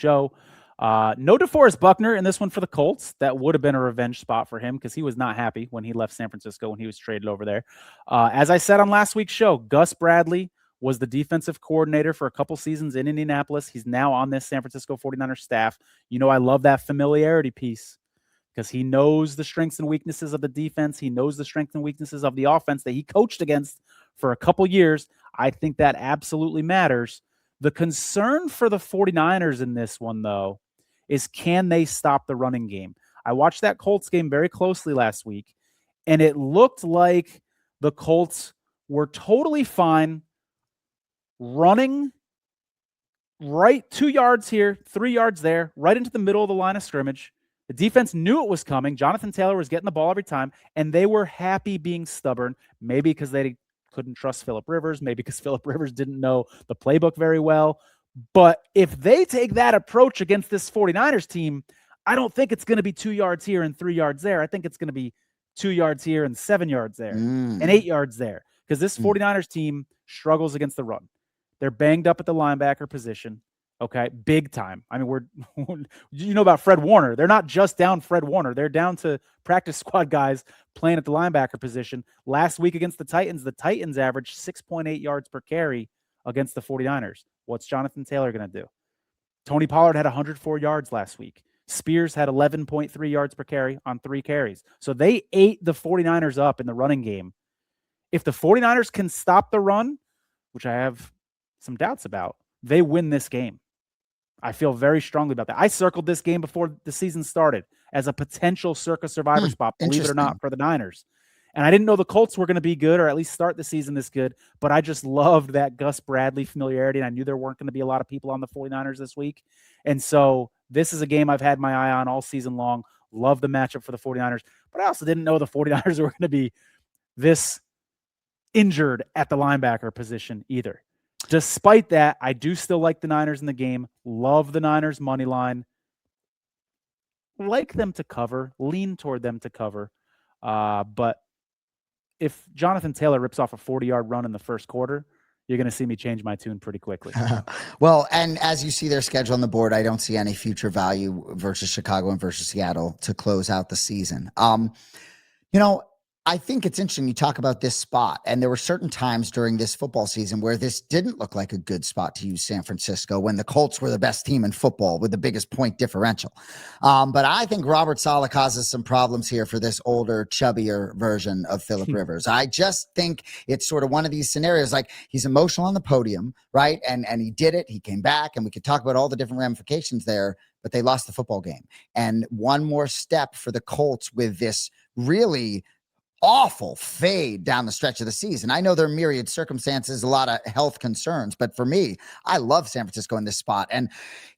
show. No DeForest Buckner in this one for the Colts. That would have been a revenge spot for him because he was not happy when he left San Francisco when he was traded over there. As I said on last week's show, Gus Bradley was the defensive coordinator for a couple seasons in Indianapolis. He's now on this San Francisco 49ers staff. You know, I love that familiarity piece because he knows the strengths and weaknesses of the defense. He knows the strengths and weaknesses of the offense that he coached against for a couple years. I think that absolutely matters. The concern for the 49ers in this one, though, is can they stop the running game? I watched that Colts game very closely last week, and it looked like the Colts were totally fine running right 2 yards here, 3 yards there, right into the middle of the line of scrimmage. The defense knew it was coming. Jonathan Taylor was getting the ball every time, and they were happy being stubborn, maybe because they couldn't trust Phillip Rivers, maybe because Phillip Rivers didn't know the playbook very well. But if they take that approach against this 49ers team, I don't think it's going to be 2 yards here and 3 yards there. I think it's going to be 2 yards here and 7 yards there and 8 yards there because this 49ers team struggles against the run. They're banged up at the linebacker position. Okay, big time. I mean, you know about Fred Warner. They're not just down Fred Warner. They're down to practice squad guys playing at the linebacker position. Last week against the Titans averaged 6.8 yards per carry against the 49ers. What's Jonathan Taylor going to do? Tony Pollard had 104 yards last week. Spears had 11.3 yards per carry on 3 carries. So they ate the 49ers up in the running game. If the 49ers can stop the run, which I have some doubts about, they win this game. I feel very strongly about that. I circled this game before the season started as a potential Circa Survivor spot, believe it or not, for the Niners. And I didn't know the Colts were going to be good or at least start the season this good, but I just loved that Gus Bradley familiarity, and I knew there weren't going to be a lot of people on the 49ers this week. And so this is a game I've had my eye on all season long. Love the matchup for the 49ers, but I also didn't know the 49ers were going to be this injured at the linebacker position either. Despite that, I do still like the Niners in the game. Love the Niners money line. Like them to cover. Lean toward them to cover. But if Jonathan Taylor rips off a 40-yard run in the first quarter, you're going to see me change my tune pretty quickly. Well, and as you see their schedule on the board, I don't see any future value versus Chicago and versus Seattle to close out the season. I think it's interesting you talk about this spot, and there were certain times during this football season where this didn't look like a good spot to use San Francisco when the Colts were the best team in football with the biggest point differential. But I think Robert Saleh causes some problems here for this older, chubbier version of Phillip Rivers. I just think it's sort of one of these scenarios, like he's emotional on the podium, right? And he did it. He came back, and we could talk about all the different ramifications there, but they lost the football game. And one more step for the Colts with this really awful fade down the stretch of the season. I know there are myriad circumstances, a lot of health concerns, but for me, I love San Francisco in this spot. And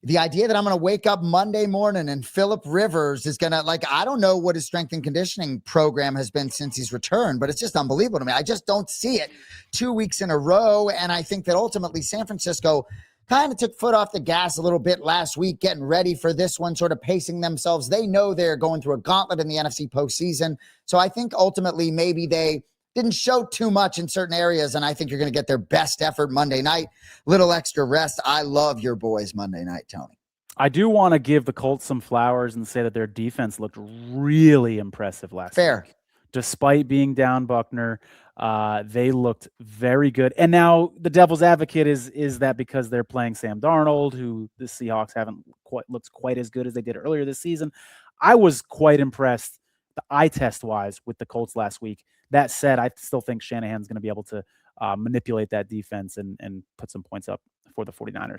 the idea that I'm going to wake up Monday morning and Phillip Rivers is going to, I don't know what his strength and conditioning program has been since he's returned, but it's just unbelievable to me. I just don't see it 2 weeks in a row. And I think that ultimately San Francisco kind of took foot off the gas a little bit last week, getting ready for this one, sort of pacing themselves. They know they're going through a gauntlet in the NFC postseason. So I think ultimately maybe they didn't show too much in certain areas, and I think you're going to get their best effort Monday night. Little extra rest. I love your boys Monday night, Tony. I do want to give the Colts some flowers and say that their defense looked really impressive last week. Despite being down Buckner, they looked very good. And now the devil's advocate is that because they're playing Sam Darnold, who the Seahawks haven't looked quite as good as they did earlier this season. I was quite impressed, the eye test wise, with the Colts last week. That said, I still think Shanahan's going to be able to manipulate that defense and put some points up for the 49ers.